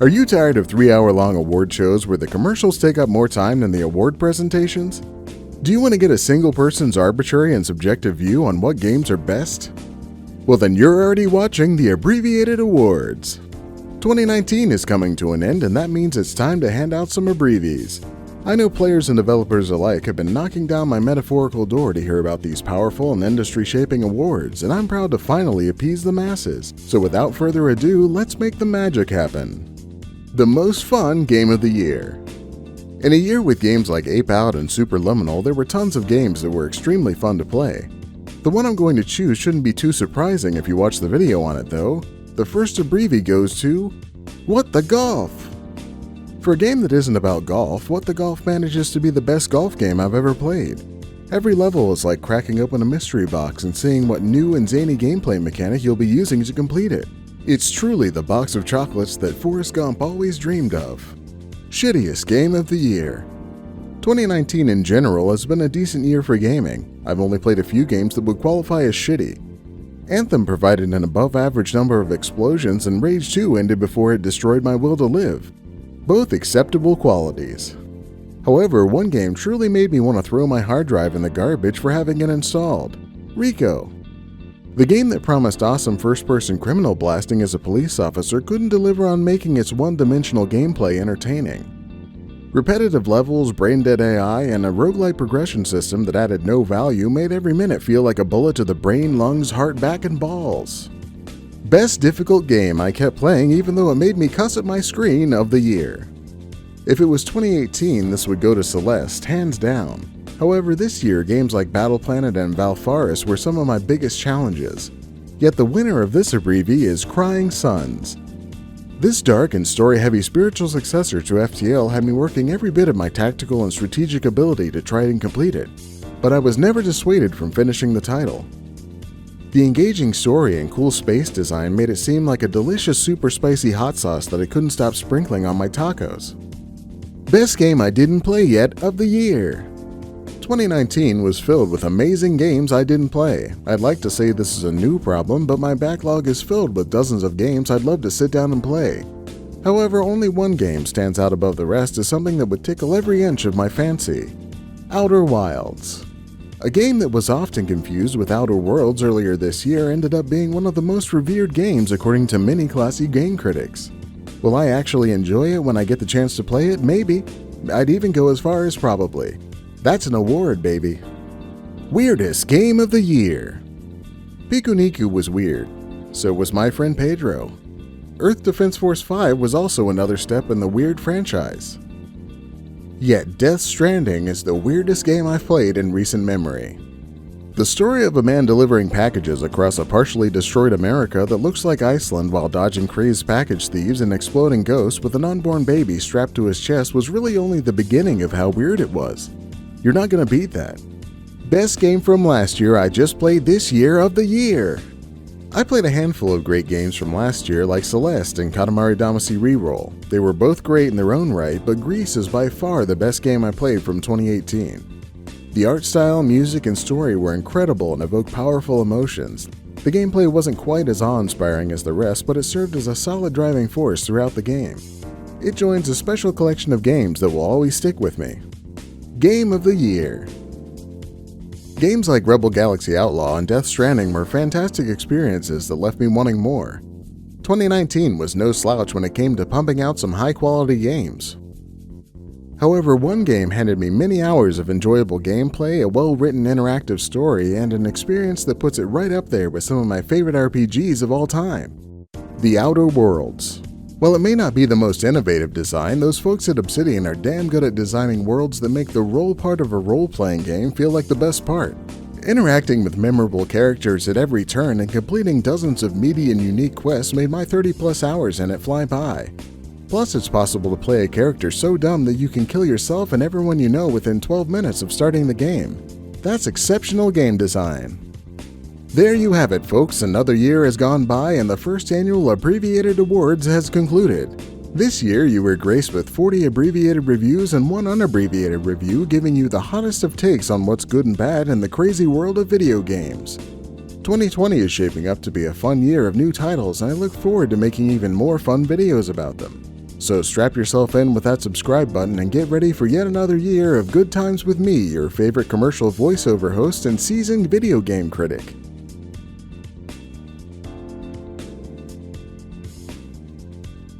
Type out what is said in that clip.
Are you tired of 3-hour-long award shows where the commercials take up more time than the award presentations? Do you want to get a single person's arbitrary and subjective view on what games are best? Well, then you're already watching the Abbreviated Awards. 2019 is coming to an end, and that means it's time to hand out some abbrevies. I know players and developers alike have been knocking down my metaphorical door to hear about these powerful and industry-shaping awards, and I'm proud to finally appease the masses. So without further ado, let's make the magic happen. The most fun game of the year. In a year with games like Ape Out and Superliminal, there were tons of games that were extremely fun to play. The one I'm going to choose shouldn't be too surprising if you watch the video on it though. The first abbrevi goes to What the Golf! For a game that isn't about golf, What the Golf manages to be the best golf game I've ever played. Every level is like cracking open a mystery box and seeing what new and zany gameplay mechanic you'll be using to complete it. It's truly the box of chocolates that Forrest Gump always dreamed of. Shittiest Game of the Year. 2019 in general has been a decent year for gaming. I've only played a few games that would qualify as shitty. Anthem provided an above-average number of explosions, and Rage 2 ended before it destroyed my will to live. Both acceptable qualities. However, one game truly made me want to throw my hard drive in the garbage for having it installed. Rico. The game that promised awesome first-person criminal blasting as a police officer couldn't deliver on making its one-dimensional gameplay entertaining. Repetitive levels, brain-dead AI, and a roguelike progression system that added no value made every minute feel like a bullet to the brain, lungs, heart, back, and balls. Best difficult game I kept playing even though it made me cuss at my screen of the year. If it was 2018, this would go to Celeste, hands down. However, this year, games like Battle Planet and Valfaris were some of my biggest challenges. Yet the winner of this abbrevi is Crying Suns. This dark and story-heavy spiritual successor to FTL had me working every bit of my tactical and strategic ability to try and complete it, but I was never dissuaded from finishing the title. The engaging story and cool space design made it seem like a delicious super spicy hot sauce that I couldn't stop sprinkling on my tacos. Best game I didn't play yet of the year. 2019 was filled with amazing games I didn't play. I'd like to say this is a new problem, but my backlog is filled with dozens of games I'd love to sit down and play. However, only one game stands out above the rest as something that would tickle every inch of my fancy. Outer Wilds. A game that was often confused with Outer Worlds earlier this year ended up being one of the most revered games according to many classy game critics. Will I actually enjoy it when I get the chance to play it? Maybe. I'd even go as far as probably. That's an award, baby. Weirdest Game of the Year. Pikuniku was weird. So was My Friend Pedro. Earth Defense Force 5 was also another step in the weird franchise. Yet Death Stranding is the weirdest game I've played in recent memory. The story of a man delivering packages across a partially destroyed America that looks like Iceland while dodging crazed package thieves and exploding ghosts with an unborn baby strapped to his chest was really only the beginning of how weird it was. You're not gonna beat that. Best game from last year I just played this year of the year. I played a handful of great games from last year like Celeste and Katamari Damacy Reroll. They were both great in their own right, but Grease is by far the best game I played from 2018. The art style, music, and story were incredible and evoked powerful emotions. The gameplay wasn't quite as awe-inspiring as the rest, but it served as a solid driving force throughout the game. It joins a special collection of games that will always stick with me. Game of the Year. Games like Rebel Galaxy Outlaw and Death Stranding were fantastic experiences that left me wanting more. 2019 was no slouch when it came to pumping out some high-quality games. However, one game handed me many hours of enjoyable gameplay, a well-written interactive story, and an experience that puts it right up there with some of my favorite RPGs of all time. The Outer Worlds. While it may not be the most innovative design, those folks at Obsidian are damn good at designing worlds that make the role part of a role-playing game feel like the best part. Interacting with memorable characters at every turn and completing dozens of meaty and unique quests made my 30+ hours in it fly by. Plus, it's possible to play a character so dumb that you can kill yourself and everyone you know within 12 minutes of starting the game. That's exceptional game design. There you have it, folks. Another year has gone by and the first annual Abbreviated Awards has concluded. This year, you were graced with 40 abbreviated reviews and one unabbreviated review, giving you the hottest of takes on what's good and bad in the crazy world of video games. 2020 is shaping up to be a fun year of new titles, and I look forward to making even more fun videos about them. So strap yourself in with that subscribe button and get ready for yet another year of good times with me, your favorite commercial voiceover host and seasoned video game critic.